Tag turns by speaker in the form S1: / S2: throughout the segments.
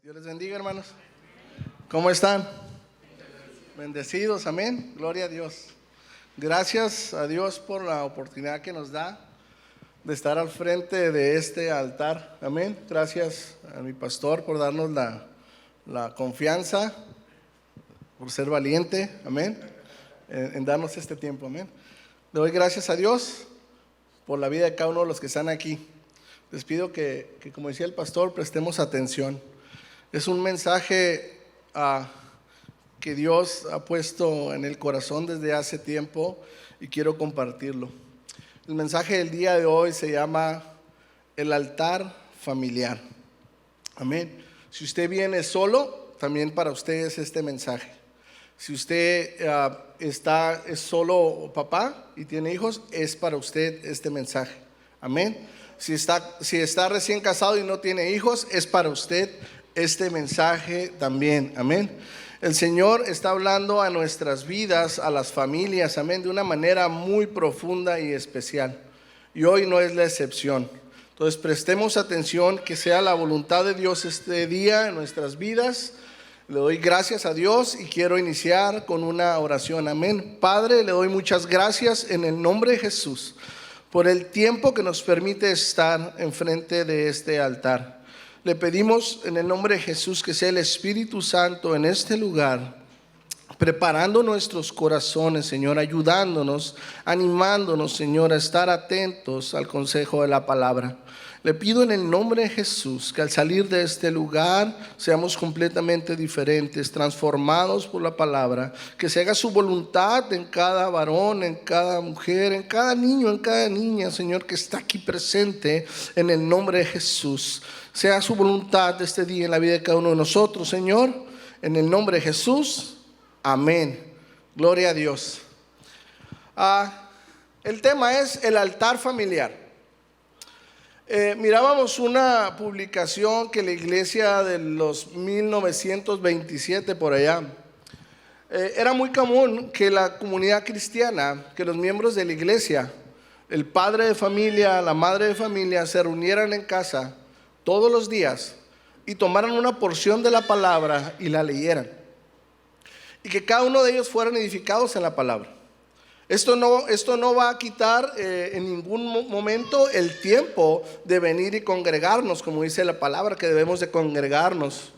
S1: Dios les bendiga, hermanos. ¿Cómo están? Bendecidos, amén. Gloria a Dios. Gracias a Dios por la oportunidad que nos da de estar al frente de este altar, amén. Gracias a mi pastor por darnos la confianza, por ser valiente, amén, en darnos este tiempo, amén. Le doy gracias a Dios por la vida de cada uno de los que están aquí. Les pido que como decía el pastor, prestemos atención. Es un mensaje que Dios ha puesto en el corazón desde hace tiempo y quiero compartirlo. El mensaje del día de hoy se llama el altar familiar. Amén. Si usted viene solo, también para usted es este mensaje. Si usted es solo papá y tiene hijos, es para usted este mensaje. Amén. Si está recién casado y no tiene hijos, es para usted este mensaje también, amén. El Señor está hablando a nuestras vidas, a las familias, amén, de una manera muy profunda y especial. Y hoy no es la excepción. Entonces prestemos atención, que sea la voluntad de Dios este día en nuestras vidas. Le doy gracias a Dios y quiero iniciar con una oración, amén. Padre, le doy muchas gracias en el nombre de Jesús por el tiempo que nos permite estar enfrente de este altar. Le pedimos en el nombre de Jesús que sea el Espíritu Santo en este lugar, preparando nuestros corazones, Señor, ayudándonos, animándonos, Señor, a estar atentos al consejo de la palabra. Le pido en el nombre de Jesús que al salir de este lugar seamos completamente diferentes, transformados por la palabra, que se haga su voluntad en cada varón, en cada mujer, en cada niño, en cada niña, Señor, que está aquí presente, en el nombre de Jesús. Sea su voluntad este día en la vida de cada uno de nosotros, Señor, en el nombre de Jesús. Amén. Gloria a Dios. El tema es el altar familiar. Mirábamos una publicación que la iglesia de los 1927 por allá, era muy común que la comunidad cristiana, que los miembros de la iglesia, el padre de familia, la madre de familia, se reunieran en casa todos los días y tomaran una porción de la palabra y la leyeran, y que cada uno de ellos fueran edificados en la palabra. Esto no va a quitar en ningún momento el tiempo de venir y congregarnos, como dice la palabra, que debemos de congregarnos.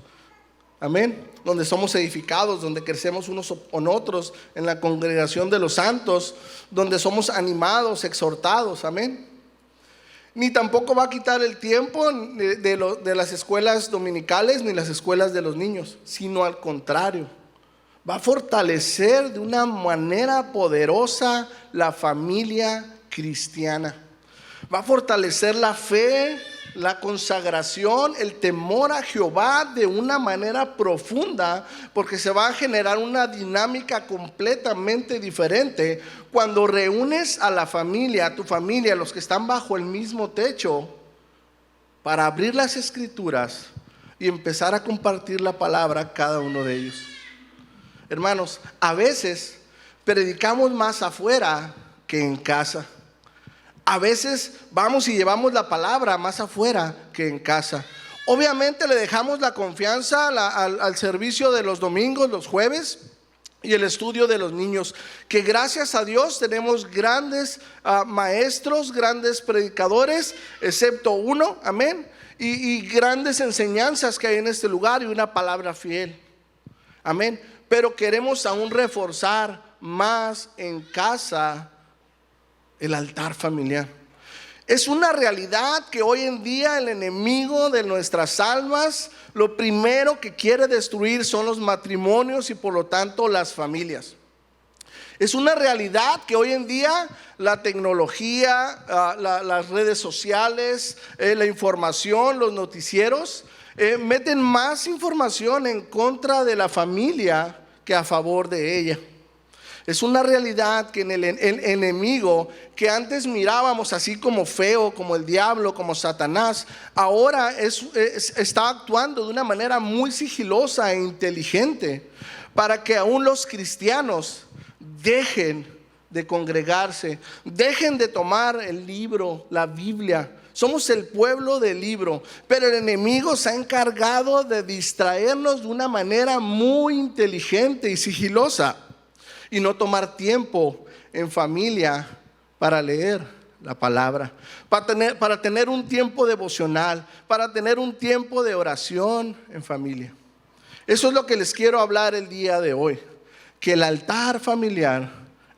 S1: Amén. Donde somos edificados, donde crecemos unos con otros en la congregación de los santos, donde somos animados, exhortados. Amén. Ni tampoco va a quitar el tiempo de las escuelas dominicales ni las escuelas de los niños, sino al contrario. Va a fortalecer de una manera poderosa la familia cristiana. Va a fortalecer la fe, la consagración, el temor a Jehová de una manera profunda, porque se va a generar una dinámica completamente diferente cuando reúnes a la familia, a tu familia, los que están bajo el mismo techo, para abrir las escrituras y empezar a compartir la palabra a cada uno de ellos. Hermanos, a veces predicamos más afuera que en casa. A veces vamos y llevamos la palabra más afuera que en casa. Obviamente le dejamos la confianza al servicio de los domingos, los jueves, y el estudio de los niños, que gracias a Dios tenemos grandes maestros, grandes predicadores, excepto uno, amén, y grandes enseñanzas que hay en este lugar y una palabra fiel, amén. Pero queremos aún reforzar más en casa el altar familiar. Es una realidad que hoy en día el enemigo de nuestras almas, lo primero que quiere destruir son los matrimonios y por lo tanto las familias. Es una realidad que hoy en día la tecnología, las redes sociales, la información, los noticieros meten más información en contra de la familia que a favor de ella. Es una realidad que en el enemigo, que antes mirábamos así como feo, como el diablo, como Satanás, ahora está actuando de una manera muy sigilosa e inteligente para que aún los cristianos dejen de congregarse, dejen de tomar el libro, la Biblia, Somos el pueblo del libro, pero el enemigo se ha encargado de distraernos de una manera muy inteligente y sigilosa y no tomar tiempo en familia para leer la palabra, para tener un tiempo devocional, para tener un tiempo de oración en familia. Eso es lo que les quiero hablar el día de hoy, que el altar familiar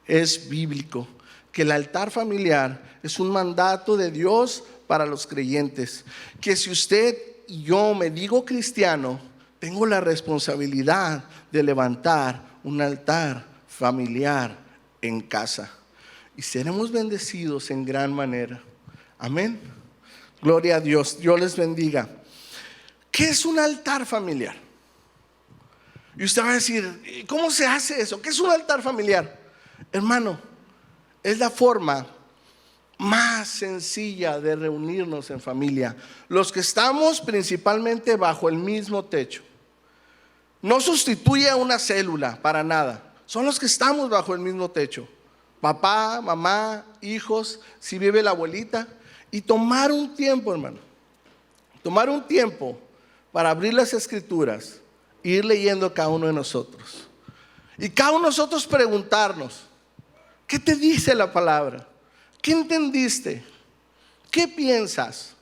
S1: es bíblico, que el altar familiar es un mandato de Dios para los creyentes, que si usted y yo me digo cristiano, tengo la responsabilidad de levantar un altar familiar en casa y seremos bendecidos en gran manera. Amén. Gloria a Dios. Dios les bendiga. ¿Qué es un altar familiar? Y usted va a decir, ¿cómo se hace eso? ¿Qué es un altar familiar? Hermano, es la forma más sencilla de reunirnos en familia. Los que estamos principalmente bajo el mismo techo. No sustituye a una célula para nada. Son los que estamos bajo el mismo techo. Papá, mamá, hijos, si vive la abuelita. Y tomar un tiempo, hermano. Tomar un tiempo para abrir las escrituras e ir leyendo cada uno de nosotros. Y cada uno de nosotros preguntarnos, ¿qué te dice la palabra? ¿Qué entendiste? ¿Qué piensas?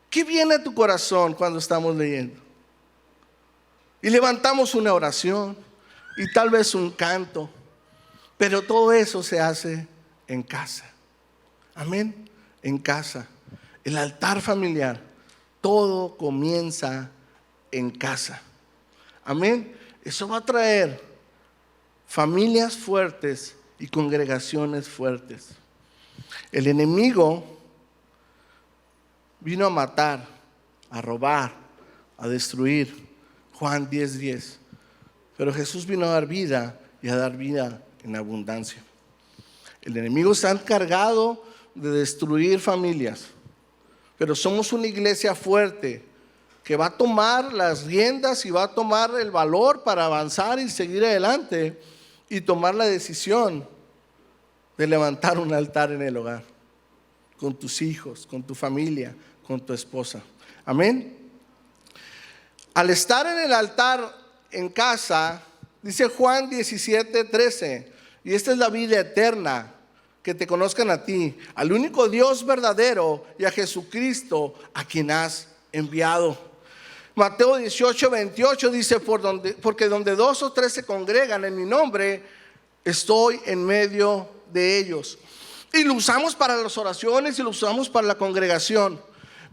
S1: ¿Qué viene a tu corazón cuando estamos leyendo? Y levantamos una oración y tal vez un canto, pero todo eso se hace en casa. Amén. En casa. El altar familiar, todo comienza en casa. Amén. Eso va a traer familias fuertes y congregaciones fuertes. El enemigo vino a matar, a robar, a destruir. Juan 10:10. Pero Jesús vino a dar vida y a dar vida en abundancia. El enemigo está encargado de destruir familias, pero somos una iglesia fuerte que va a tomar las riendas y va a tomar el valor para avanzar y seguir adelante y tomar la decisión de levantar un altar en el hogar, con tus hijos, con tu familia, con tu esposa. Amén. Al estar en el altar en casa, dice Juan 17:13, y esta es la vida eterna, que te conozcan a ti, al único Dios verdadero, y a Jesucristo a quien has enviado. Mateo 18:28 dice, porque donde 2 o 3 se congregan en mi nombre, estoy en medio de ellos. Y lo usamos para las oraciones y lo usamos para la congregación.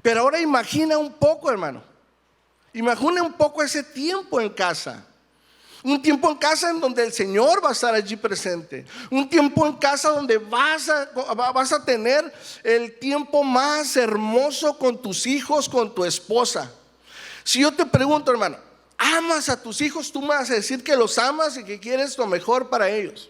S1: Pero ahora imagina un poco, hermano. Imagina un poco ese tiempo en casa. Un tiempo en casa en donde el Señor va a estar allí presente. Un tiempo en casa donde vas a tener el tiempo más hermoso con tus hijos, con tu esposa. Si yo te pregunto, hermano, ¿amas a tus hijos? Tú me vas a decir que los amas y que quieres lo mejor para ellos.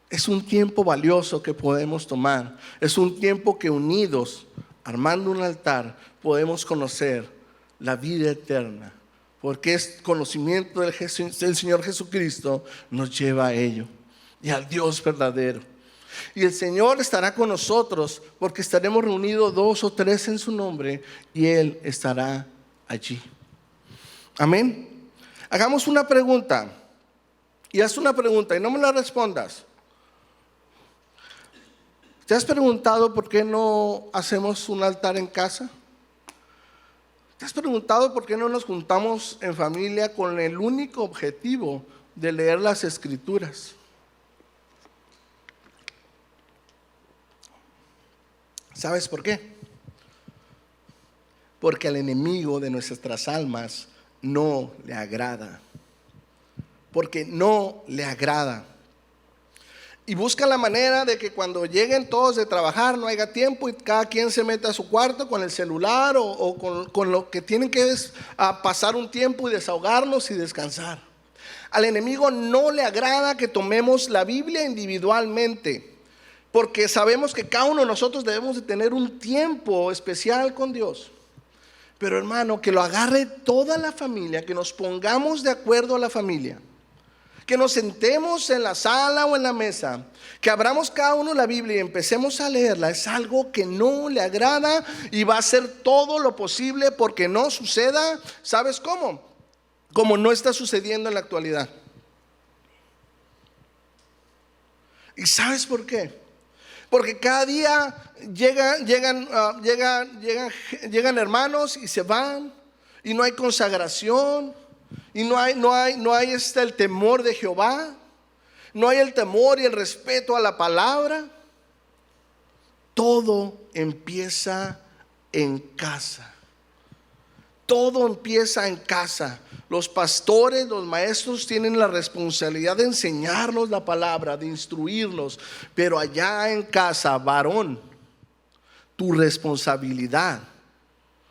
S1: Es un tiempo valioso que podemos tomar. Es un tiempo que unidos, armando un altar, podemos conocer la vida eterna. Porque es conocimiento del Señor Jesucristo nos lleva a ello. Y al Dios verdadero. Y el Señor estará con nosotros porque estaremos reunidos 2 o 3 en su nombre y Él estará allí. Amén. Hagamos una pregunta. Y haz una pregunta y no me la respondas. ¿Te has preguntado por qué no hacemos un altar en casa? ¿Te has preguntado por qué no nos juntamos en familia con el único objetivo de leer las Escrituras? ¿Sabes por qué? Porque al enemigo de nuestras almas no le agrada. Porque no le agrada. Y busca la manera de que cuando lleguen todos de trabajar no haya tiempo y cada quien se meta a su cuarto con el celular o con lo que tienen que es a pasar un tiempo y desahogarnos y descansar. Al enemigo no le agrada que tomemos la Biblia individualmente, porque sabemos que cada uno de nosotros debemos de tener un tiempo especial con Dios. Pero hermano, que lo agarre toda la familia, que nos pongamos de acuerdo a la familia. que nos sentemos en la sala o en la mesa, que abramos cada uno la Biblia y empecemos a leerla, es algo que no le agrada y va a hacer todo lo posible porque no suceda. ¿Sabes cómo? Como no está sucediendo en la actualidad. ¿Y sabes por qué? Porque cada día llegan hermanos y se van, y no hay consagración, y no hay el temor de Jehová, no hay el temor y el respeto a la palabra. Todo empieza en casa. Todo empieza en casa. Los pastores, los maestros tienen la responsabilidad de enseñarnos la palabra, de instruirnos. Pero allá en casa, varón, tu responsabilidad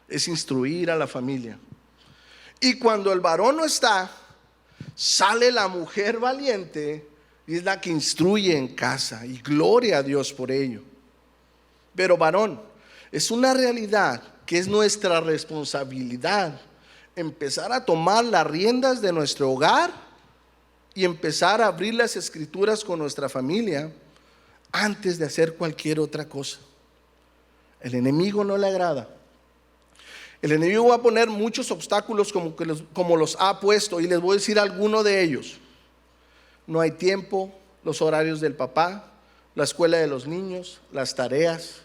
S1: es instruir a la familia. Y cuando el varón no está, sale la mujer valiente y es la que instruye en casa. Y gloria a Dios por ello. Pero varón, es una realidad que es nuestra responsabilidad empezar a tomar las riendas de nuestro hogar y empezar a abrir las escrituras con nuestra familia antes de hacer cualquier otra cosa. El enemigo no le agrada. El enemigo va a poner muchos obstáculos como los ha puesto, y les voy a decir alguno de ellos. No hay tiempo, los horarios del papá, la escuela de los niños, las tareas,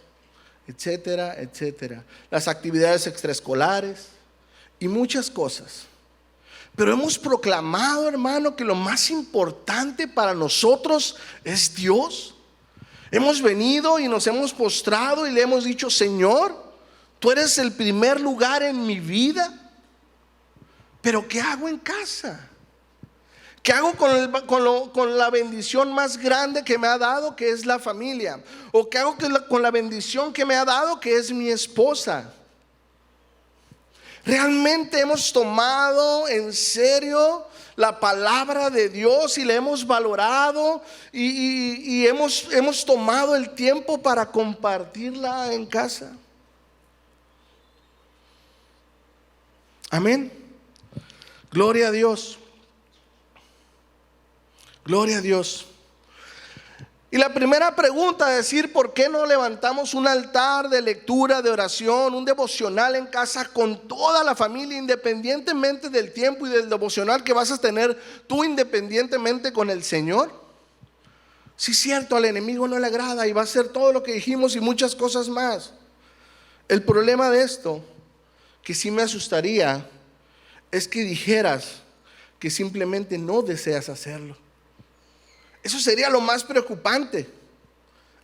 S1: etcétera, etcétera, las actividades extraescolares y muchas cosas. Pero hemos proclamado, hermano, que lo más importante para nosotros es Dios. Hemos venido y nos hemos postrado y le hemos dicho: Señor, tú eres el primer lugar en mi vida. Pero ¿qué hago en casa? ¿Qué hago con la bendición más grande que me ha dado, que es la familia? ¿O qué hago con la bendición que me ha dado, que es mi esposa? ¿Realmente hemos tomado en serio la palabra de Dios y la hemos valorado y hemos tomado el tiempo para compartirla en casa? Amén. Gloria a Dios. Gloria a Dios. Y la primera pregunta es decir: ¿por qué no levantamos un altar de lectura, de oración, un devocional en casa con toda la familia, independientemente del tiempo y del devocional que vas a tener tú independientemente con el Señor? Sí, es cierto, al enemigo no le agrada y va a hacer todo lo que dijimos y muchas cosas más. El problema de esto, que sí me asustaría, es que dijeras que simplemente no deseas hacerlo. Eso sería lo más preocupante.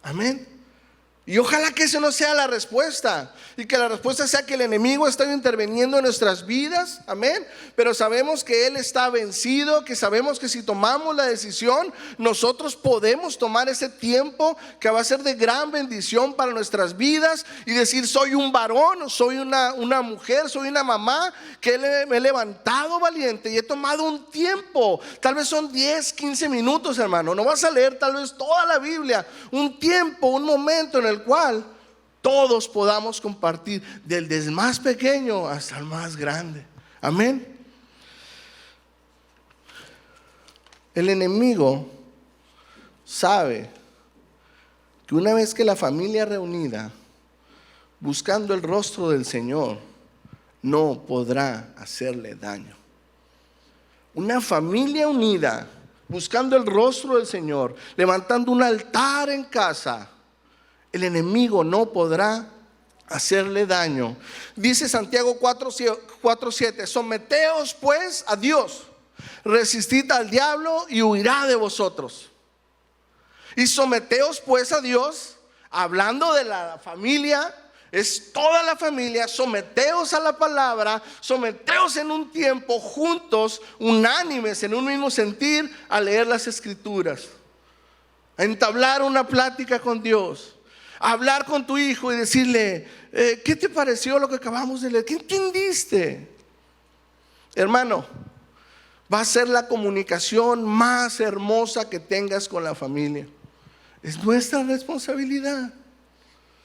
S1: Amén. Y ojalá que esa no sea la respuesta, y que la respuesta sea que el enemigo está interviniendo en nuestras vidas. Amén. Pero sabemos que Él está vencido, que sabemos que si tomamos la decisión, nosotros podemos tomar ese tiempo que va a ser de gran bendición para nuestras vidas y decir: soy un varón, soy una mujer, soy una mamá que me he levantado valiente y he tomado un tiempo. Tal vez son 10, 15 minutos, hermano. No vas a leer tal vez toda la Biblia. Un tiempo, un momento en el cual todos podamos compartir, desde el más pequeño hasta el más grande. Amén. El enemigo sabe que una vez que la familia reunida buscando el rostro del Señor, no podrá hacerle daño. Una familia unida buscando el rostro del Señor, levantando un altar en casa, el enemigo no podrá hacerle daño. Dice Santiago 4:7: someteos pues a Dios, resistid al diablo y huirá de vosotros. Y someteos pues a Dios, hablando de la familia, es toda la familia. Someteos a la palabra, someteos en un tiempo juntos, unánimes, en un mismo sentir, a leer las escrituras, a entablar una plática con Dios, a hablar con tu hijo y decirle: ¿qué te pareció lo que acabamos de leer? ¿Qué entendiste? Hermano, va a ser la comunicación más hermosa que tengas con la familia. Es nuestra responsabilidad.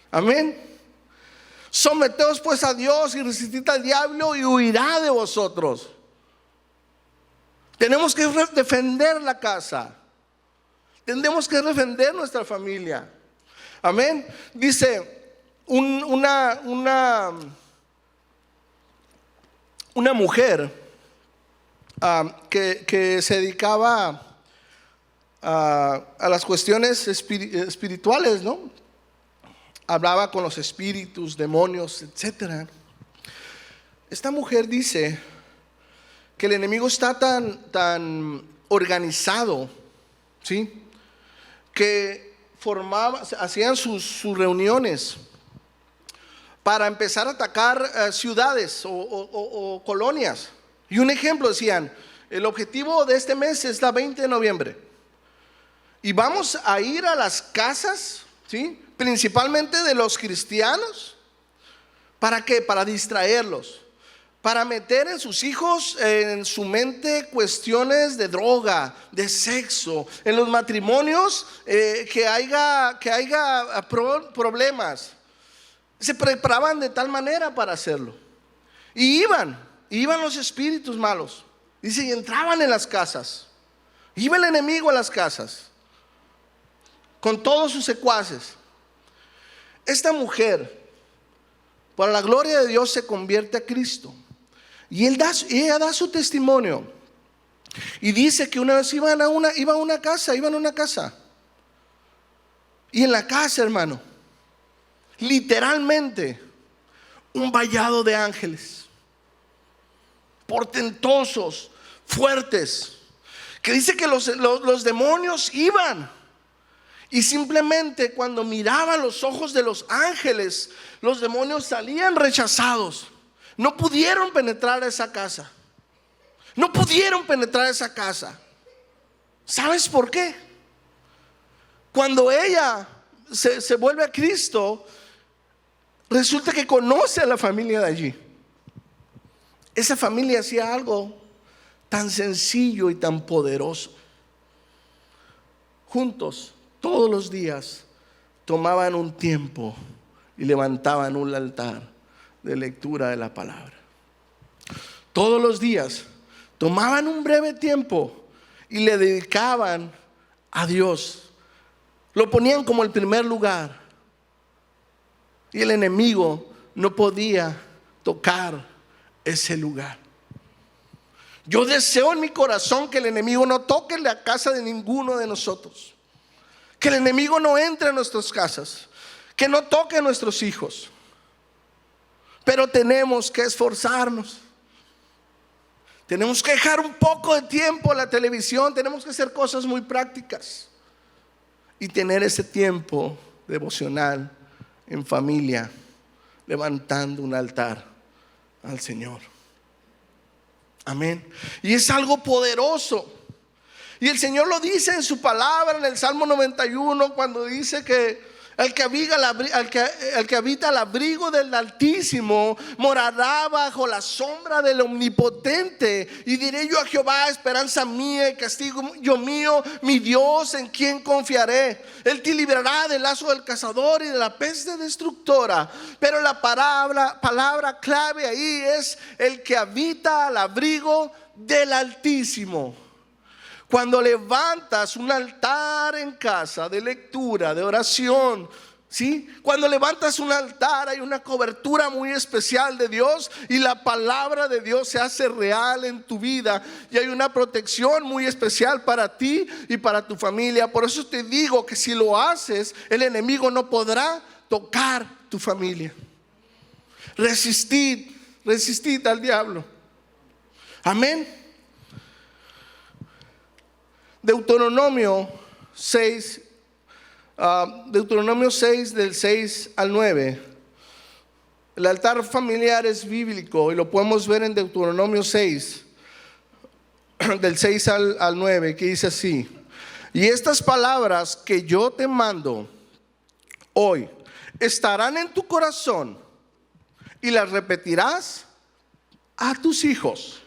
S1: Amén. Someteos pues a Dios y resistid al diablo y huirá de vosotros. Tenemos que defender la casa. Tenemos que defender nuestra familia. Amén. Dice una mujer que se dedicaba a las cuestiones espirituales, ¿no? Hablaba con los espíritus, demonios, etcétera. Esta mujer dice que el enemigo está tan organizado, ¿sí? Que hacían sus reuniones para empezar a atacar ciudades o colonias. Y un ejemplo decían, el objetivo de este mes es la 20 de noviembre. Y vamos a ir a las casas, ¿sí? Principalmente de los cristianos. ¿Para qué? Para distraerlos. Para meter en sus hijos, en su mente, cuestiones de droga, de sexo. En los matrimonios que haya problemas. Se preparaban de tal manera para hacerlo. Y iban los espíritus malos. Dice, y entraban en las casas. Iba el enemigo a las casas con todos sus secuaces. Esta mujer, para la gloria de Dios, se convierte a Cristo. Y ella da su testimonio. Y dice que una vez iban a una casa. Y en la casa, hermano, literalmente, un vallado de ángeles, portentosos, fuertes, que dice que los demonios iban. Y simplemente cuando miraban los ojos de los ángeles, los demonios salían rechazados. No pudieron penetrar esa casa. ¿Sabes por qué? Cuando ella se vuelve a Cristo, resulta que conoce a la familia de allí. Esa familia hacía algo tan sencillo y tan poderoso. Juntos, todos los días, tomaban un tiempo y levantaban un altar de lectura de la palabra. Todos los días tomaban un breve tiempo y le dedicaban a Dios. Lo ponían como el primer lugar. Y el enemigo no podía tocar ese lugar. Yo deseo en mi corazón que el enemigo no toque la casa de ninguno de nosotros. Que el enemigo no entre en nuestras casas. Que no toque a nuestros hijos. Pero tenemos que esforzarnos. Tenemos que dejar un poco de tiempo a la televisión. Tenemos que hacer cosas muy prácticas. Y tener ese tiempo devocional en familia, levantando un altar al Señor. Amén. Y es algo poderoso. Y el Señor lo dice en su palabra en el Salmo 91, cuando dice que el que habita al abrigo del Altísimo morará bajo la sombra del Omnipotente. Y diré yo a Jehová, esperanza mía y castigo mío, mi Dios, en quien confiaré. Él te librará del lazo del cazador y de la peste destructora. Pero la palabra clave ahí es el que habita al abrigo del Altísimo. Cuando levantas un altar en casa de lectura, de oración, ¿sí? Cuando levantas un altar hay una cobertura muy especial de Dios y la palabra de Dios se hace real en tu vida y hay una protección muy especial para ti y para tu familia. Por eso te digo que si lo haces, el enemigo no podrá tocar tu familia. Resistid al diablo. Amén. Deuteronomio 6 del 6 al 9. El altar familiar es bíblico y lo podemos ver en Deuteronomio 6 del 6 al 9, que dice así: y estas palabras que yo te mando hoy estarán en tu corazón y las repetirás a tus hijos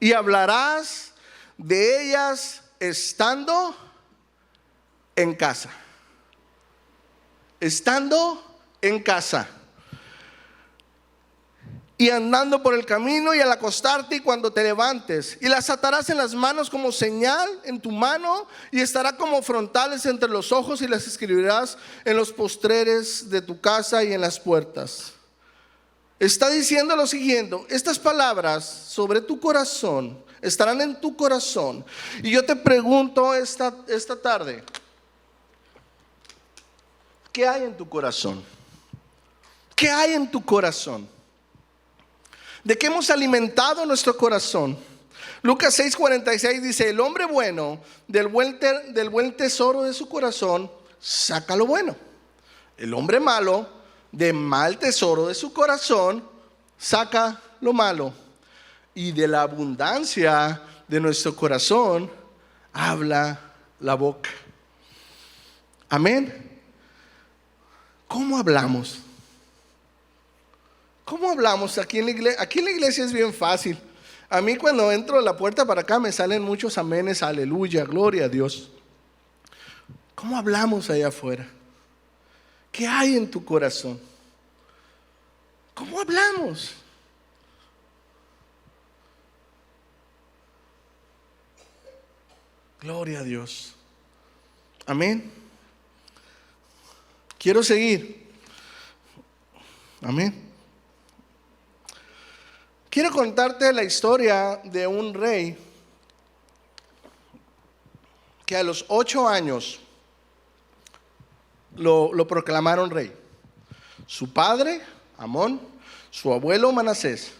S1: y hablarás de ellas estando en casa. Estando en casa. y andando por el camino y al acostarte y cuando te levantes. Y las atarás en las manos como señal en tu mano y estará como frontales entre los ojos y las escribirás en los postreres de tu casa y en las puertas. Está diciendo lo siguiente: estas palabras sobre tu corazón estarán en tu corazón. Y yo te pregunto esta tarde, ¿qué hay en tu corazón? ¿Qué hay en tu corazón? ¿De qué hemos alimentado nuestro corazón? Lucas 6:46 dice: el hombre bueno del buen tesoro de su corazón saca lo bueno. El hombre malo de mal tesoro de su corazón saca lo malo. Y de la abundancia de nuestro corazón habla la boca. Amén. ¿Cómo hablamos? ¿Cómo hablamos aquí en la iglesia? Aquí en la iglesia es bien fácil. A mí cuando entro a la puerta para acá me salen muchos amenes, aleluya, gloria a Dios. ¿Cómo hablamos allá afuera? ¿Qué hay en tu corazón? ¿Cómo hablamos? Gloria a Dios. Amén. Quiero seguir. Amén. Quiero contarte la historia de un rey que a los 8 años lo proclamaron rey. Su padre, Amón, su abuelo, Manasés.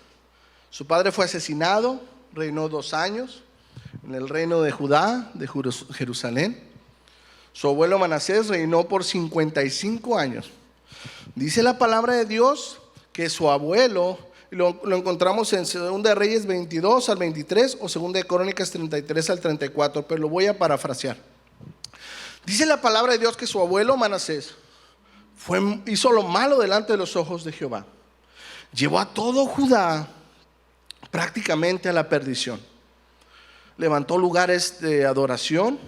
S1: Su padre fue asesinado, reinó 2 años en el reino de Judá, de Jerusalén. Su abuelo Manasés reinó por 55 años. Dice la palabra de Dios que su abuelo, lo encontramos en 2 de Reyes 22 al 23 o 2 de Crónicas 33 al 34, pero lo voy a parafrasear. Dice la palabra de Dios que su abuelo Manasés hizo lo malo delante de los ojos de Jehová. Llevó a todo Judá prácticamente a la perdición. Levantó lugares de adoración,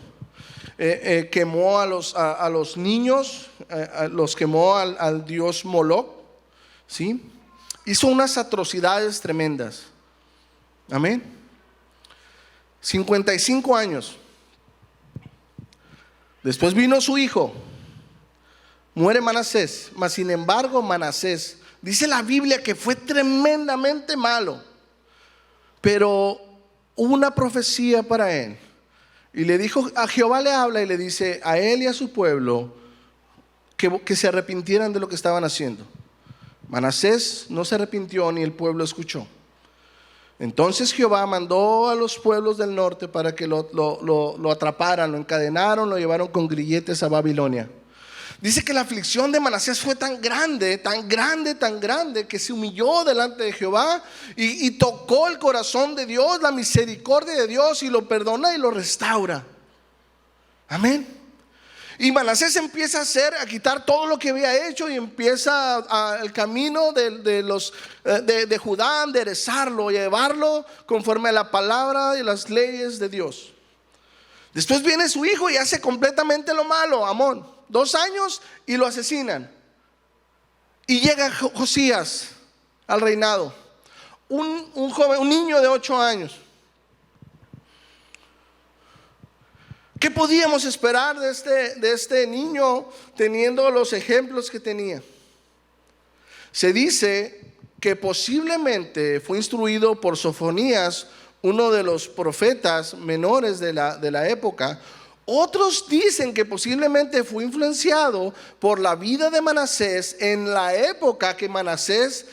S1: quemó a los niños, los quemó al dios Moloc, ¿sí? Hizo unas atrocidades tremendas. Amén. 55 años. Después vino su hijo. Muere Manasés. Mas sin embargo Manasés, dice la Biblia que fue tremendamente malo. Pero hubo una profecía para él. Y le dijo, a Jehová le habla y le dice a él y a su pueblo que se arrepintieran de lo que estaban haciendo. Manasés no se arrepintió ni el pueblo escuchó. Entonces Jehová mandó a los pueblos del norte para que lo atraparan, lo encadenaron, lo llevaron con grilletes a Babilonia. Dice que la aflicción de Manasés fue tan grande, tan grande, tan grande, que se humilló delante de Jehová y tocó el corazón de Dios, la misericordia de Dios, y lo perdona y lo restaura. Amén. Y Manasés empieza a quitar todo lo que había hecho y empieza el camino de Judá, a enderezarlo, llevarlo conforme a la palabra y las leyes de Dios. Después viene su hijo y hace completamente lo malo, Amón. 2 años y lo asesinan. Y llega Josías al reinado. Un joven, un niño de 8 años. ¿Qué podíamos esperar de este niño teniendo los ejemplos que tenía? Se dice que posiblemente fue instruido por Sofonías, uno de los profetas menores de la época. Otros dicen que posiblemente fue influenciado por la vida de Manasés en la época que Manasés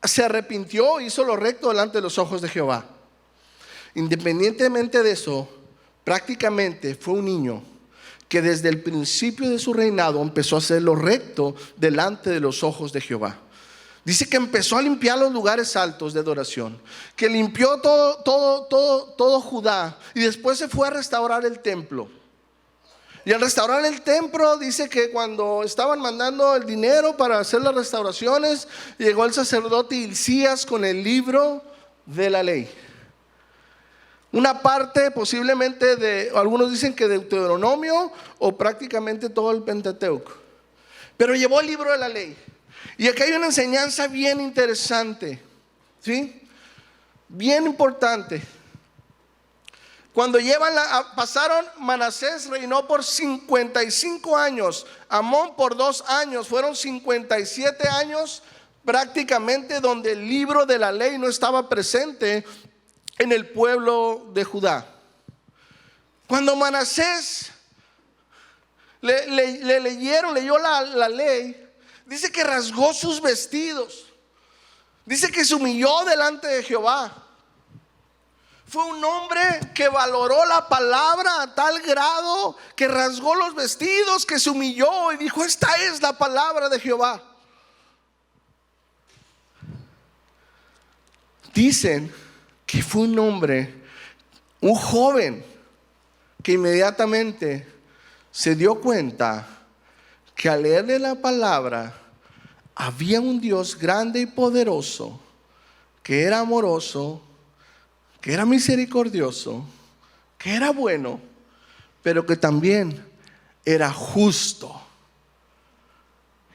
S1: se arrepintió, hizo lo recto delante de los ojos de Jehová. Independientemente de eso, prácticamente fue un niño que desde el principio de su reinado empezó a hacer lo recto delante de los ojos de Jehová. Dice que empezó a limpiar los lugares altos de adoración, que limpió todo Judá, y después se fue a restaurar el templo. Y al restaurar el templo, dice que cuando estaban mandando el dinero para hacer las restauraciones, llegó el sacerdote Hilcías con el libro de la ley. Una parte posiblemente algunos dicen que de Deuteronomio o prácticamente todo el Pentateuco. Pero llevó el libro de la ley. Y aquí hay una enseñanza bien interesante. ¿Sí? Bien importante. Cuando pasaron, Manasés reinó por 55 años, Amón por 2 años, fueron 57 años prácticamente donde el libro de la ley no estaba presente en el pueblo de Judá. Cuando Manasés leyó la ley, dice que rasgó sus vestidos, dice que se humilló delante de Jehová. Fue un hombre que valoró la palabra a tal grado que rasgó los vestidos, que se humilló y dijo: esta es la palabra de Jehová. Dicen que fue un hombre, un joven, que inmediatamente se dio cuenta que al leerle la palabra había un Dios grande y poderoso, que era amoroso, que era misericordioso, que era bueno, pero que también era justo.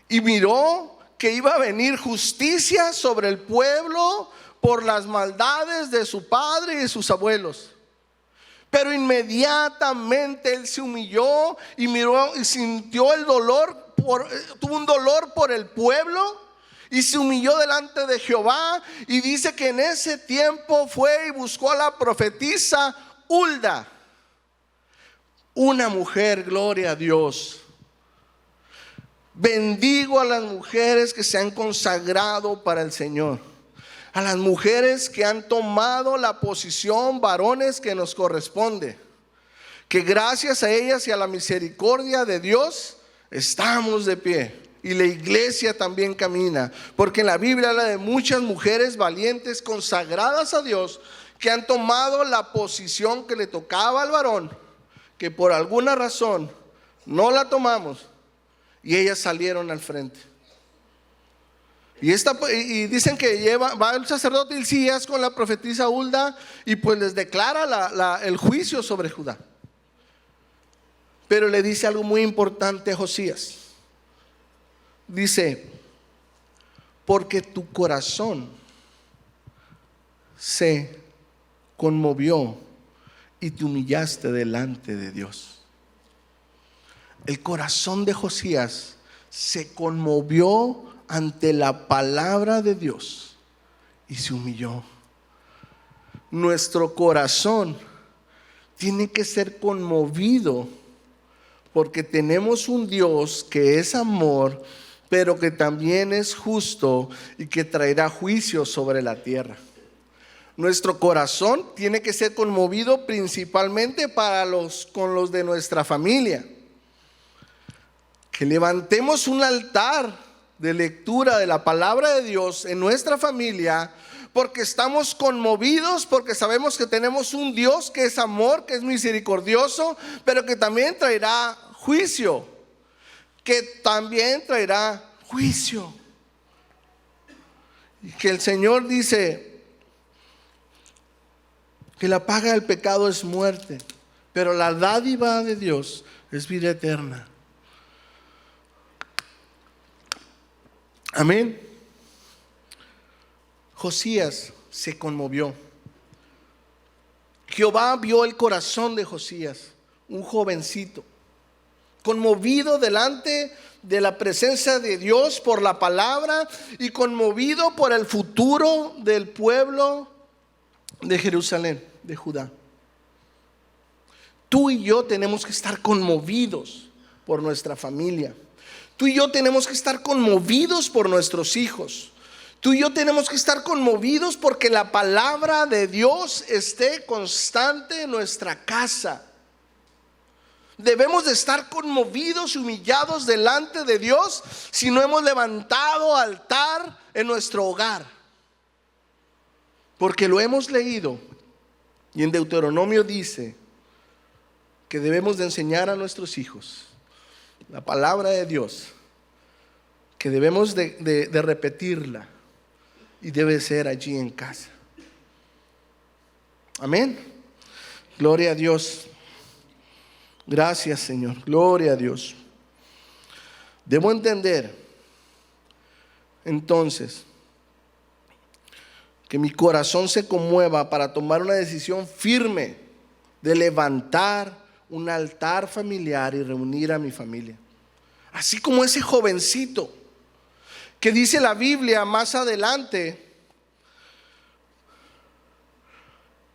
S1: Y miró que iba a venir justicia sobre el pueblo por las maldades de su padre y de sus abuelos. Pero inmediatamente él se humilló y miró y sintió el dolor, tuvo un dolor por el pueblo. Y se humilló delante de Jehová. Y dice que en ese tiempo fue y buscó a la profetisa Hulda, una mujer, gloria a Dios. Bendigo a las mujeres que se han consagrado para el Señor, a las mujeres que han tomado la posición, varones, que nos corresponde, que gracias a ellas y a la misericordia de Dios estamos de pie. Y la iglesia también camina, porque en la Biblia habla de muchas mujeres valientes, consagradas a Dios, que han tomado la posición que le tocaba al varón, que por alguna razón no la tomamos, y ellas salieron al frente. Y dicen que va el sacerdote Hilcías con la profetisa Hulda, y pues les declara el juicio sobre Judá. Pero le dice algo muy importante a Josías. Dice: porque tu corazón se conmovió y te humillaste delante de Dios. El corazón de Josías se conmovió ante la palabra de Dios y se humilló. Nuestro corazón tiene que ser conmovido, porque tenemos un Dios que es amor, pero que también es justo y que traerá juicio sobre la tierra. Nuestro corazón tiene que ser conmovido principalmente con los de nuestra familia. Que levantemos un altar de lectura de la palabra de Dios en nuestra familia, porque estamos conmovidos, porque sabemos que tenemos un Dios que es amor, que es misericordioso, pero que también traerá juicio, que también traerá juicio. Y que el Señor dice que la paga del pecado es muerte, pero la dádiva de Dios es vida eterna. Amén. Josías se conmovió. Jehová vio el corazón de Josías, un jovencito, conmovido delante de la presencia de Dios por la palabra y conmovido por el futuro del pueblo de Jerusalén, de Judá. Tú y yo tenemos que estar conmovidos por nuestra familia. Tú y yo tenemos que estar conmovidos por nuestros hijos. Tú y yo tenemos que estar conmovidos porque la palabra de Dios esté constante en nuestra casa. Debemos de estar conmovidos y humillados delante de Dios si no hemos levantado altar en nuestro hogar. Porque lo hemos leído y en Deuteronomio dice que debemos de enseñar a nuestros hijos la palabra de Dios, que debemos de repetirla y debe ser allí en casa. Amén. Gloria a Dios. Gracias, Señor. Gloria a Dios. Debo entender entonces que mi corazón se conmueva para tomar una decisión firme de levantar un altar familiar y reunir a mi familia. Así como ese jovencito que dice la Biblia más adelante,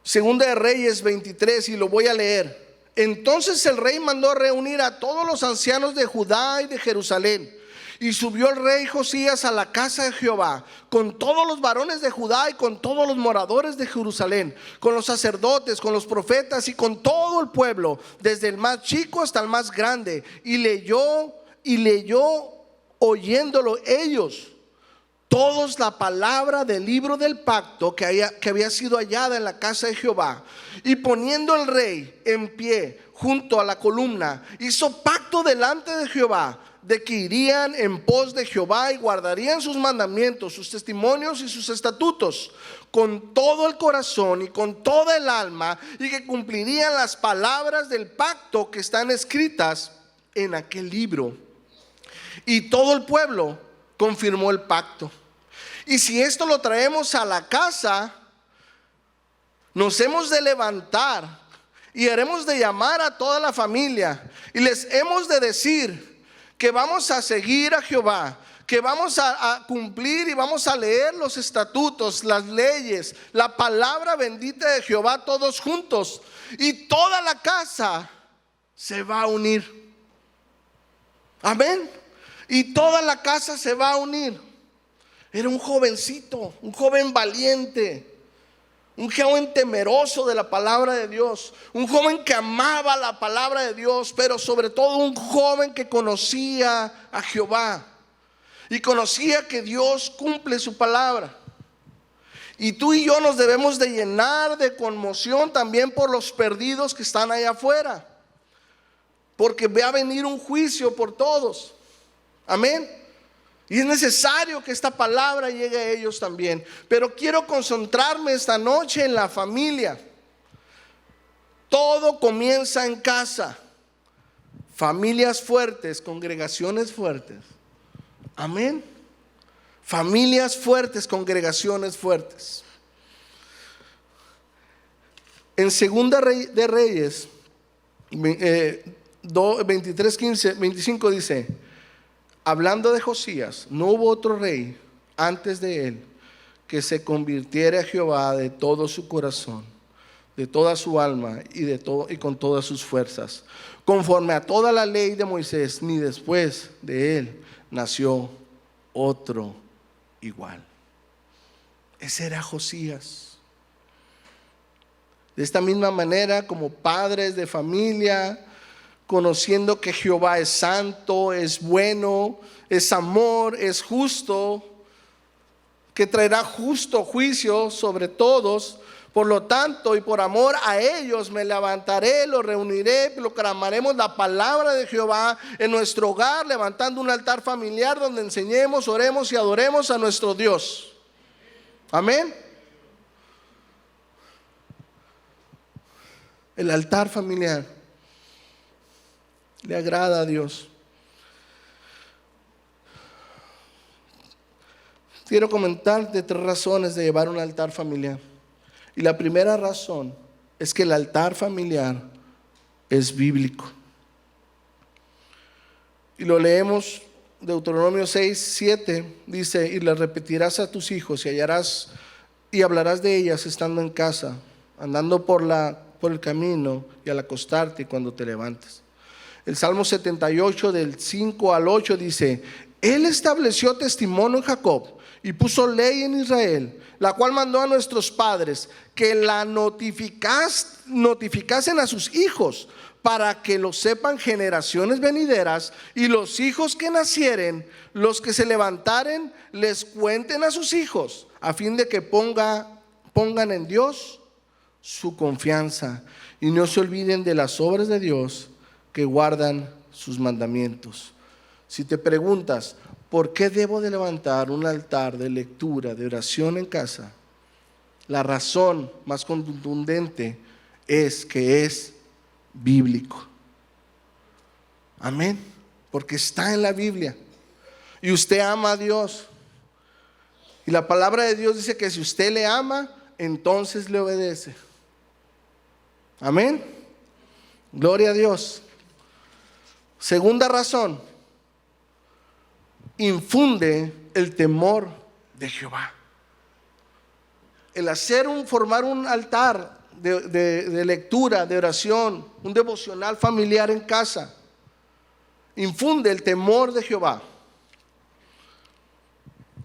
S1: Segunda de Reyes 23, y lo voy a leer. Entonces el rey mandó reunir a todos los ancianos de Judá y de Jerusalén. Y subió el rey Josías a la casa de Jehová, con todos los varones de Judá y con todos los moradores de Jerusalén, con los sacerdotes, con los profetas y con todo el pueblo, desde el más chico hasta el más grande. Y leyó oyéndolo ellos todos la palabra del libro del pacto que había sido hallada en la casa de Jehová. Y poniendo el rey en pie junto a la columna, hizo pacto delante de Jehová, de que irían en pos de Jehová y guardarían sus mandamientos, sus testimonios y sus estatutos con todo el corazón y con toda el alma, y que cumplirían las palabras del pacto que están escritas en aquel libro. Y todo el pueblo confirmó el pacto. Y si esto lo traemos a la casa, nos hemos de levantar y haremos de llamar a toda la familia y les hemos de decir que vamos a seguir a Jehová, que vamos a cumplir y vamos a leer los estatutos, las leyes, la palabra bendita de Jehová todos juntos, y toda la casa se va a unir. Amén. Y toda la casa se va a unir. Era un jovencito, un joven valiente, un joven temeroso de la palabra de Dios, un joven que amaba la palabra de Dios, pero sobre todo un joven que conocía a Jehová y conocía que Dios cumple su palabra. Y tú y yo nos debemos de llenar de conmoción también por los perdidos que están allá afuera, porque va a venir un juicio por todos. Amén. Y es necesario que esta palabra llegue a ellos también. Pero quiero concentrarme esta noche en la familia. Todo comienza en casa. Familias fuertes, congregaciones fuertes. Amén. Familias fuertes, congregaciones fuertes. En Segunda de Reyes 23, 15, 25 dice: hablando de Josías, no hubo otro rey antes de él que se convirtiera a Jehová de todo su corazón, de toda su alma y con todas sus fuerzas, conforme a toda la ley de Moisés, ni después de él nació otro igual. Ese era Josías. De esta misma manera, como padres de familia, conociendo que Jehová es santo, es bueno, es amor, es justo, que traerá justo juicio sobre todos. Por lo tanto, y por amor a ellos, me levantaré, los reuniré, proclamaremos la palabra de Jehová en nuestro hogar, levantando un altar familiar donde enseñemos, oremos y adoremos a nuestro Dios. Amén. El altar familiar le agrada a Dios. Quiero comentarte 3 razones de llevar un altar familiar. Y la primera razón es que el altar familiar es bíblico. Y lo leemos, Deuteronomio 6:7 dice: y las repetirás a tus hijos y hablarás de ellas estando en casa, andando por el camino y al acostarte y cuando te levantes. El Salmo 78 del 5 al 8 dice: Él estableció testimonio en Jacob y puso ley en Israel, la cual mandó a nuestros padres que la notificasen a sus hijos, para que lo sepan generaciones venideras, y los hijos que nacieren, los que se levantaren, les cuenten a sus hijos, a fin de que pongan en Dios su confianza y no se olviden de las obras de Dios, que guardan sus mandamientos. Si te preguntas, ¿por qué debo de levantar un altar de lectura, de oración en casa? La razón más contundente es que es bíblico. Amén. Porque está en la Biblia. Y usted ama a Dios. Y la palabra de Dios dice que si usted le ama, entonces le obedece. Amén. Gloria a Dios. Segunda razón, infunde el temor de Jehová. El formar un altar de lectura, de oración, un devocional familiar en casa, infunde el temor de Jehová.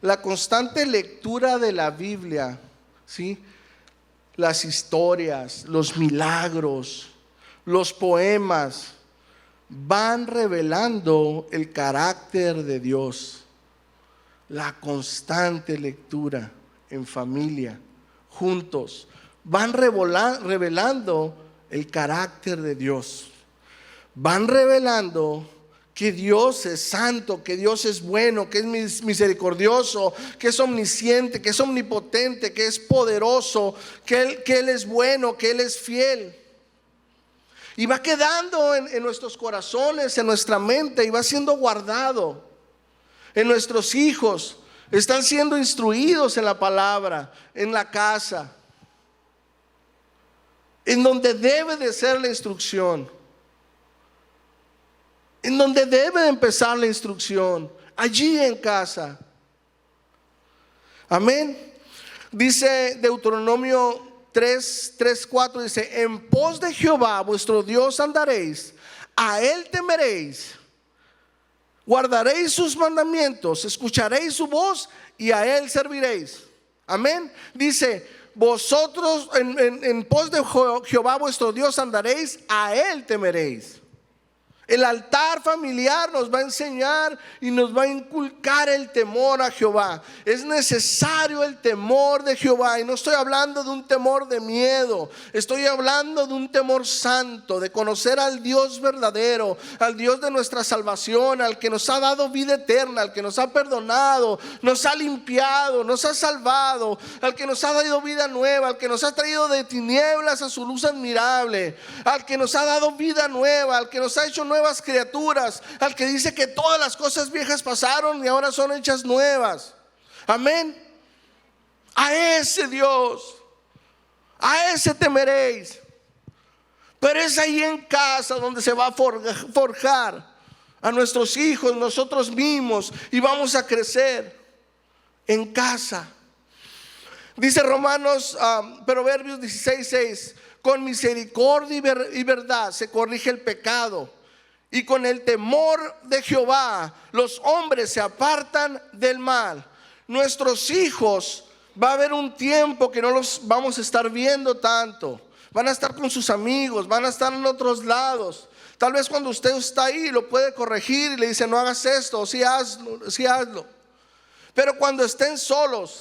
S1: La constante lectura de la Biblia, ¿sí?, las historias, los milagros, los poemas, van revelando el carácter de Dios. La constante lectura en familia, juntos, van revelando el carácter de Dios. Van revelando que Dios es santo, que Dios es bueno, que es misericordioso, que es omnisciente, que es omnipotente, que es poderoso, que Él es bueno, que Él es fiel. Y va quedando en nuestros corazones, en nuestra mente, y va siendo guardado. En nuestros hijos están siendo instruidos en la palabra, en la casa, en donde debe de ser la instrucción, en donde debe de empezar la instrucción, allí en casa. Amén. Dice Deuteronomio 3:4, dice: en pos de Jehová vuestro Dios andaréis, a Él temeréis, guardaréis sus mandamientos, escucharéis su voz y a Él serviréis. Amén. Dice: vosotros en pos de Jehová vuestro Dios andaréis, a Él temeréis. El altar familiar nos va a enseñar y nos va a inculcar el temor a Jehová. Es necesario el temor de Jehová. Y no estoy hablando de un temor de miedo. Estoy hablando de un temor santo, de conocer al Dios verdadero, al Dios de nuestra salvación, al que nos ha dado vida eterna, al que nos ha perdonado, nos ha limpiado, nos ha salvado, al que nos ha dado vida nueva, al que nos ha traído de tinieblas a su luz admirable, al que nos ha dado vida nueva, al que nos ha hecho nuevas criaturas, al que dice que todas las cosas viejas pasaron y ahora son hechas nuevas. Amén. A ese Dios, a ese temeréis. Pero es ahí en casa donde se va a forjar a nuestros hijos, nosotros mismos, y vamos a crecer en casa. Dice Proverbios 16:6: con misericordia y verdad se corrige el pecado, y con el temor de Jehová los hombres se apartan del mal. Nuestros hijos, va a haber un tiempo que no los vamos a estar viendo tanto. Van a estar con sus amigos, van a estar en otros lados. Tal vez cuando usted está ahí lo puede corregir y le dice: no hagas esto, o sí hazlo. Pero cuando estén solos,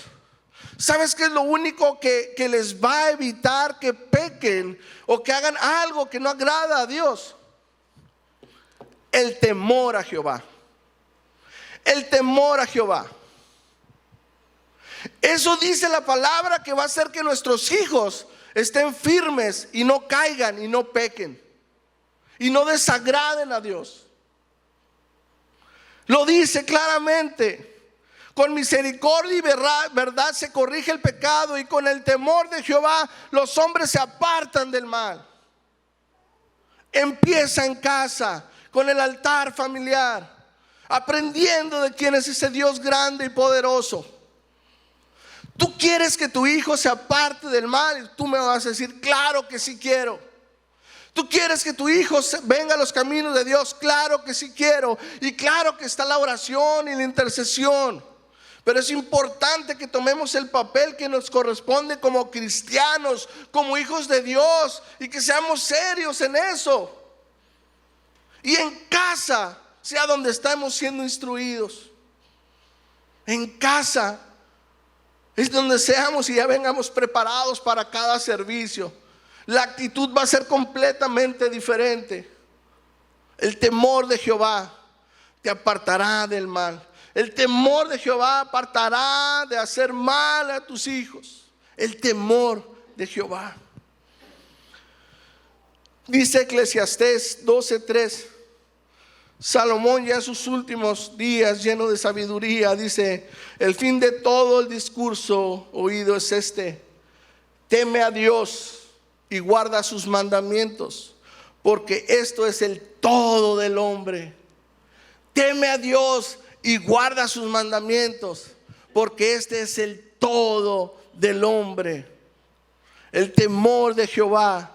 S1: ¿sabes qué es lo único que les va a evitar que pequen o que hagan algo que no agrada a Dios? El temor a Jehová. El temor a Jehová. Eso dice la palabra, que va a hacer que nuestros hijos estén firmes y no caigan y no pequen y no desagraden a Dios. Lo dice claramente: con misericordia y verdad se corrige el pecado, y con el temor de Jehová los hombres se apartan del mal. Empieza en casa, con el altar familiar, aprendiendo de quién es ese Dios grande y poderoso. Tú quieres que tu hijo se aparte del mal, y tú me vas a decir: claro que sí quiero. Tú quieres que tu hijo venga a los caminos de Dios, claro que sí quiero. Y claro que está la oración y la intercesión. Pero es importante que tomemos el papel que nos corresponde como cristianos, como hijos de Dios, y que seamos serios en eso. Y en casa sea donde estamos siendo instruidos. En casa es donde seamos y ya vengamos preparados para cada servicio. La actitud va a ser completamente diferente. El temor de Jehová te apartará del mal. El temor de Jehová apartará de hacer mal a tus hijos. El temor de Jehová. Dice Eclesiastés 12:3: Salomón ya en sus últimos días, lleno de sabiduría, dice: el fin de todo el discurso oído es este: teme a Dios y guarda sus mandamientos, porque esto es el todo del hombre. Teme a Dios y guarda sus mandamientos, porque este es el todo del hombre. El temor de Jehová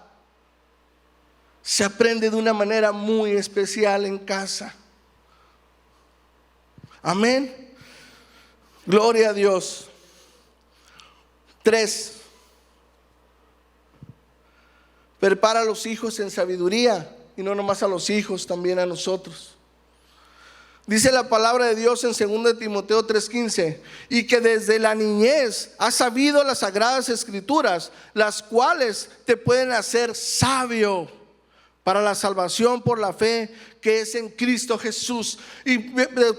S1: se aprende de una manera muy especial en casa. Amén. Gloria a Dios. 3. Prepara a los hijos en sabiduría, y no nomás a los hijos, también a nosotros. Dice la palabra de Dios en 2 Timoteo 3:15: y que desde la niñez has sabido las sagradas escrituras, las cuales te pueden hacer sabio para la salvación por la fe que es en Cristo Jesús. Y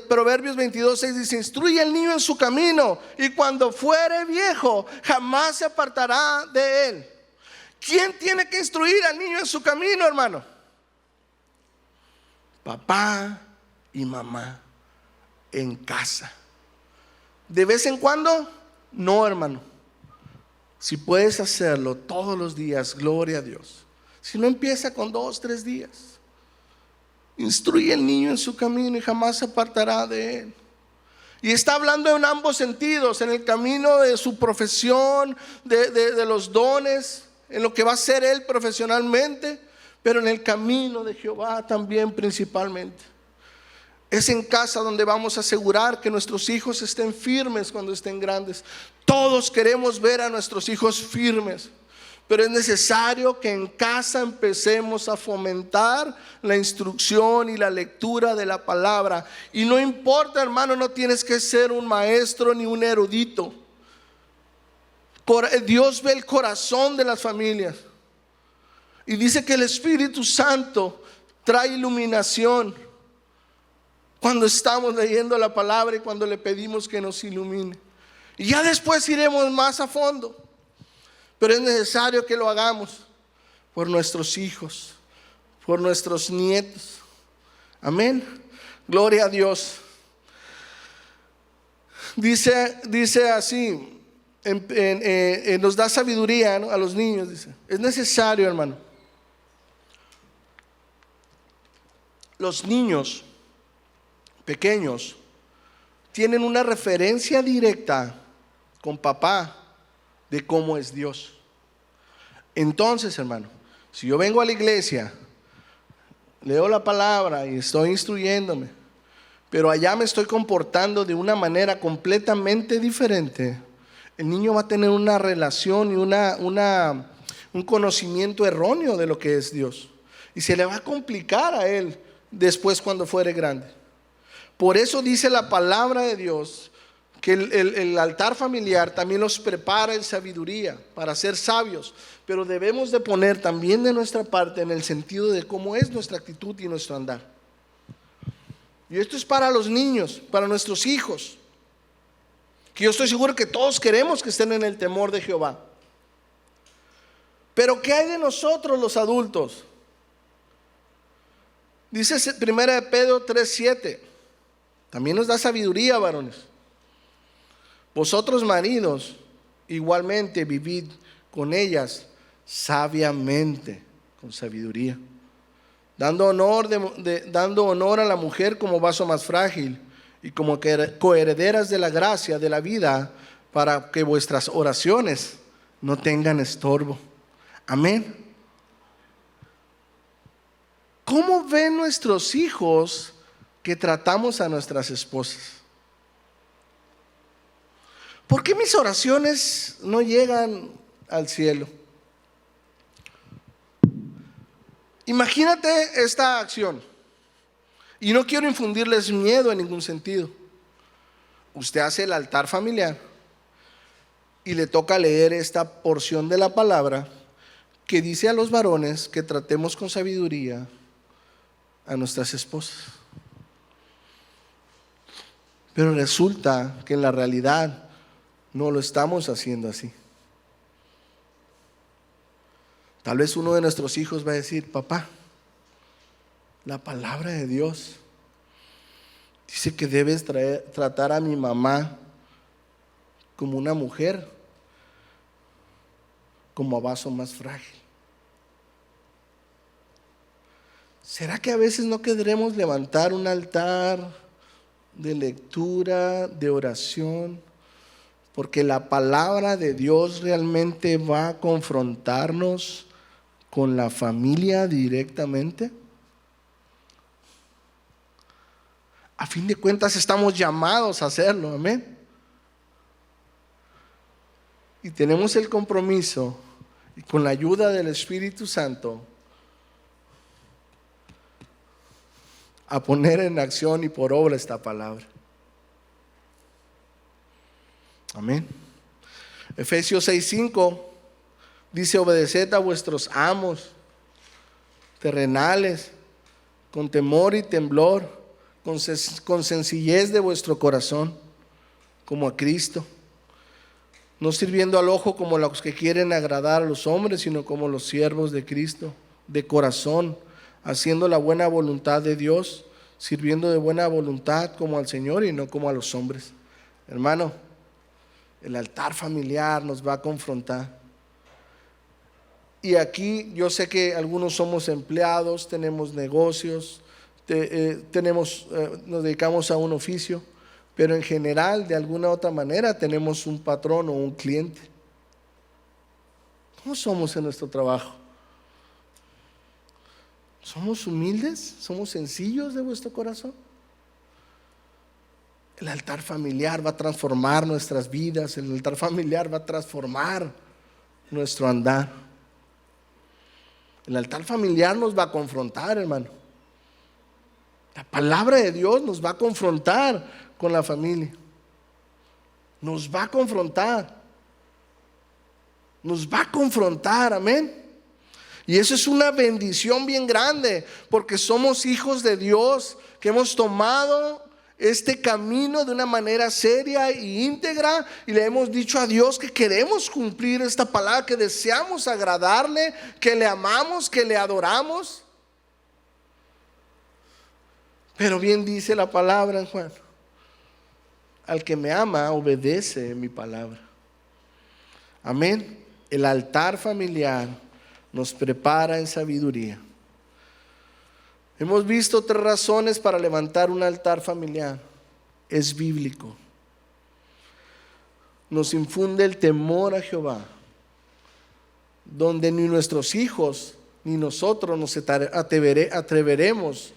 S1: Proverbios 22:6 dice: instruye al niño en su camino, y cuando fuere viejo jamás se apartará de él. ¿Quién tiene que instruir al niño en su camino, hermano? Papá y mamá en casa. ¿De vez en cuando? No, hermano. Si puedes hacerlo todos los días, gloria a Dios. Si no, empieza con 2, 3 días. Instruye al niño en su camino y jamás se apartará de él. Y está hablando en ambos sentidos: en el camino de su profesión, de los dones, en lo que va a ser él profesionalmente, pero en el camino de Jehová también principalmente. Es en casa donde vamos a asegurar que nuestros hijos estén firmes cuando estén grandes. Todos queremos ver a nuestros hijos firmes, pero es necesario que en casa empecemos a fomentar la instrucción y la lectura de la palabra. Y no importa, hermano, no tienes que ser un maestro ni un erudito. Dios ve el corazón de las familias, y dice que el Espíritu Santo trae iluminación cuando estamos leyendo la palabra y cuando le pedimos que nos ilumine. Y ya después iremos más a fondo, pero es necesario que lo hagamos por nuestros hijos, por nuestros nietos. Amén. Gloria a Dios. Dice así, nos da sabiduría, ¿no?, a los niños. Dice: es necesario, hermano. Los niños pequeños tienen una referencia directa con papá de cómo es Dios. Entonces, hermano, si yo vengo a la iglesia, leo la palabra y estoy instruyéndome, pero allá me estoy comportando de una manera completamente diferente, el niño va a tener una relación y un conocimiento erróneo de lo que es Dios, y se le va a complicar a él después cuando fuere grande. Por eso dice la palabra de Dios que el altar familiar también los prepara en sabiduría para ser sabios, pero debemos de poner también de nuestra parte en el sentido de cómo es nuestra actitud y nuestro andar. Y esto es para los niños, para nuestros hijos, que yo estoy seguro que todos queremos que estén en el temor de Jehová. Pero ¿qué hay de nosotros los adultos? Dice 1 Pedro 3:7, también nos da sabiduría, varones. Vosotros, maridos, igualmente vivid con ellas sabiamente, con sabiduría, dando honor a la mujer como vaso más frágil y como coherederas de la gracia de la vida, para que vuestras oraciones no tengan estorbo. Amén. ¿Cómo ven nuestros hijos que tratamos a nuestras esposas? ¿Por qué mis oraciones no llegan al cielo? Imagínate esta acción, y no quiero infundirles miedo en ningún sentido. Usted hace el altar familiar y le toca leer esta porción de la palabra que dice a los varones que tratemos con sabiduría a nuestras esposas. Pero resulta que en la realidad no lo estamos haciendo así. Tal vez uno de nuestros hijos va a decir: papá, la palabra de Dios Dice que debes tratar a mi mamá como una mujer, como a vaso más frágil. ¿Será que a veces no queremos levantar un altar de lectura, de oración? Porque la palabra de Dios realmente va a confrontarnos con la familia directamente. A fin de cuentas estamos llamados a hacerlo, amén. Y tenemos el compromiso, y con la ayuda del Espíritu Santo, a poner en acción y por obra esta palabra. Amén. Efesios 6:5 dice: obedeced a vuestros amos terrenales con temor y temblor, con sencillez de vuestro corazón, como a Cristo, no sirviendo al ojo como los que quieren agradar a los hombres, sino como los siervos de Cristo, de corazón, haciendo la buena voluntad de Dios, sirviendo de buena voluntad como al Señor y no como a los hombres. Hermano, el altar familiar nos va a confrontar. Y aquí yo sé que algunos somos empleados, tenemos negocios, nos dedicamos a un oficio, pero en general, de alguna u otra manera, tenemos un patrón o un cliente. ¿Cómo somos en nuestro trabajo? ¿Somos humildes? ¿Somos sencillos de vuestro corazón? El altar familiar va a transformar nuestras vidas, el altar familiar va a transformar nuestro andar. El altar familiar nos va a confrontar, hermano. La palabra de Dios nos va a confrontar con la familia. Nos va a confrontar. Nos va a confrontar, amén. Y eso es una bendición bien grande, porque somos hijos de Dios que hemos tomado este camino de una manera seria e íntegra, y le hemos dicho a Dios que queremos cumplir esta palabra, que deseamos agradarle, que le amamos, que le adoramos. Pero bien dice la palabra en Juan: al que me ama obedece mi palabra. Amén. El altar familiar nos prepara en sabiduría. Hemos visto 3 razones para levantar un altar familiar. Es bíblico. Nos infunde el temor a Jehová, donde ni nuestros hijos ni nosotros nos atreveremos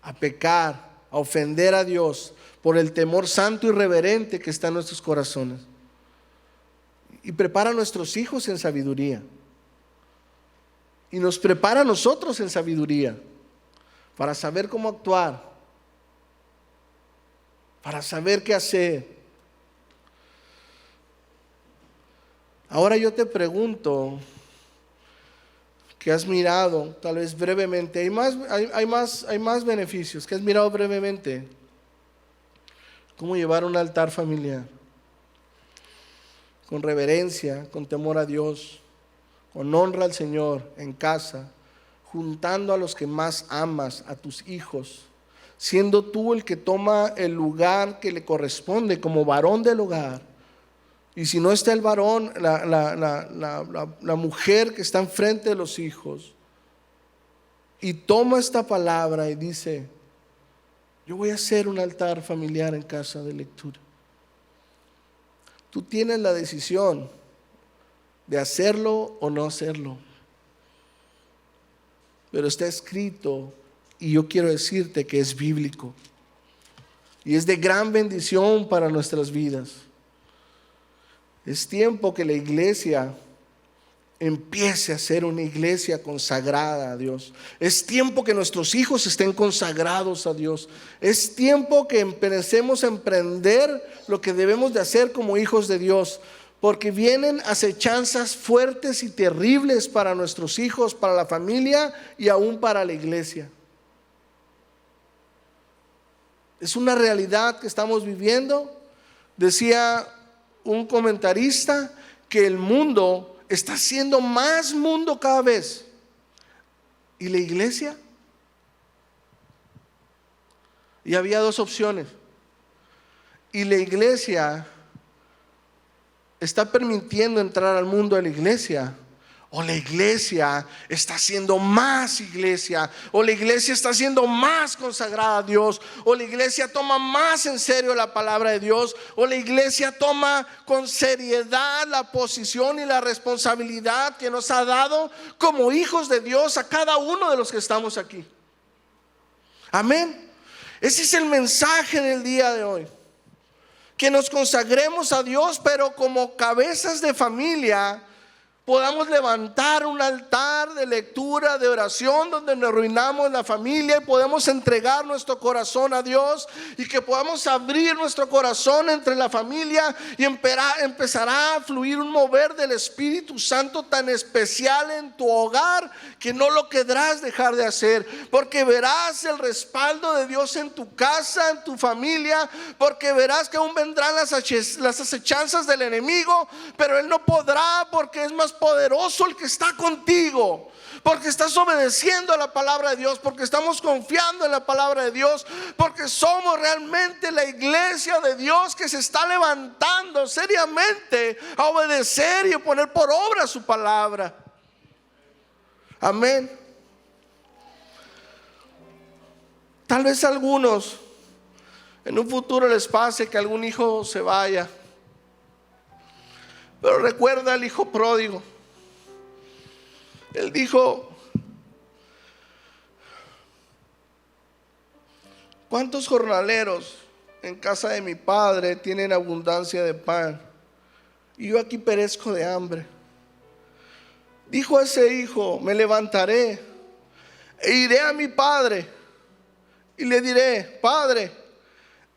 S1: a pecar, a ofender a Dios, por el temor santo y reverente que está en nuestros corazones. Y prepara a nuestros hijos en sabiduría. Y nos prepara a nosotros en sabiduría, para saber cómo actuar, para saber qué hacer. Ahora yo te pregunto, que has mirado, tal vez brevemente, hay más beneficios, que has mirado brevemente, cómo llevar un altar familiar, con reverencia, con temor a Dios, con honra al Señor en casa, juntando a los que más amas, a tus hijos, siendo tú el que toma el lugar que le corresponde como varón del hogar. Y si no está el varón, la mujer que está enfrente de los hijos, y toma esta palabra y dice: yo voy a hacer un altar familiar en casa de lectura. Tú tienes la decisión de hacerlo o no hacerlo, pero está escrito, y yo quiero decirte que es bíblico y es de gran bendición para nuestras vidas. Es tiempo que la iglesia empiece a ser una iglesia consagrada a Dios. Es tiempo que nuestros hijos estén consagrados a Dios. Es tiempo que empecemos a emprender lo que debemos de hacer como hijos de Dios, porque vienen acechanzas fuertes y terribles para nuestros hijos, para la familia y aún para la iglesia. Es una realidad que estamos viviendo. Decía un comentarista que el mundo está siendo más mundo cada vez. ¿Y la iglesia? Y había dos opciones. Y la iglesia está permitiendo entrar al mundo de la iglesia, o la iglesia está siendo más iglesia, o la iglesia está siendo más consagrada a Dios, o la iglesia toma más en serio la palabra de Dios, o la iglesia toma con seriedad la posición y la responsabilidad que nos ha dado como hijos de Dios a cada uno de los que estamos aquí. Amén. Ese es el mensaje del día de hoy. Que nos consagremos a Dios, pero como cabezas de familia podamos levantar un altar de lectura, de oración, donde nos reunamos la familia y podemos entregar nuestro corazón a Dios, y que podamos abrir nuestro corazón entre la familia y empezará a fluir un mover del Espíritu Santo tan especial en tu hogar que no lo querrás dejar de hacer, porque verás el respaldo de Dios en tu casa, en tu familia, porque verás que aún vendrán las acechanzas del enemigo, pero él no podrá, porque es más poderoso el que está contigo, porque estás obedeciendo a la palabra de Dios, porque estamos confiando en la palabra de Dios, porque somos realmente la iglesia de Dios que se está levantando seriamente a obedecer y a poner por obra su palabra. Amén. Tal vez algunos en un futuro les pase que algún hijo se vaya, pero recuerda al hijo pródigo. Él dijo: ¿cuántos jornaleros en casa de mi padre tienen abundancia de pan, y yo aquí perezco de hambre? Dijo a ese hijo: me levantaré e iré a mi padre y le diré: Padre,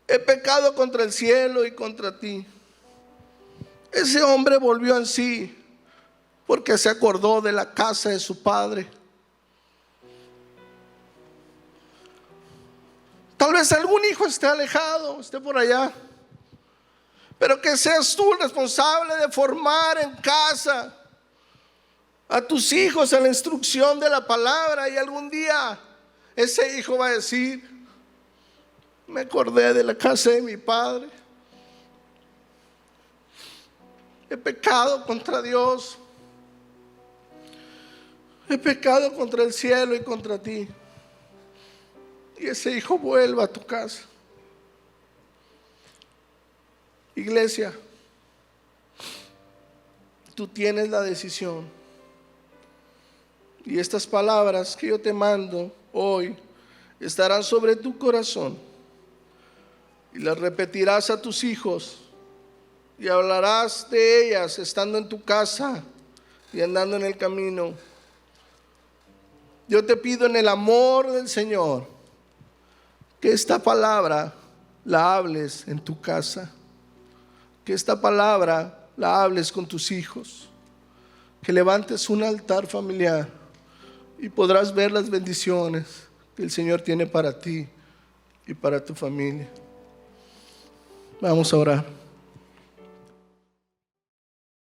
S1: he pecado contra el cielo y contra ti. Ese hombre volvió en sí, porque se acordó de la casa de su padre. Tal vez algún hijo esté alejado, esté por allá, pero que seas tú el responsable de formar en casa a tus hijos en la instrucción de la palabra, y algún día ese hijo va a decir: me acordé de la casa de mi padre, he pecado contra Dios, he pecado contra el cielo y contra ti. Y ese hijo vuelva a tu casa. Iglesia, tú tienes la decisión, y estas palabras que yo te mando hoy estarán sobre tu corazón, y las repetirás a tus hijos, y hablarás de ellas estando en tu casa y andando en el camino. Yo te pido en el amor del Señor que esta palabra la hables en tu casa, que esta palabra la hables con tus hijos, que levantes un altar familiar y podrás ver las bendiciones que el Señor tiene para ti y para tu familia. Vamos a orar.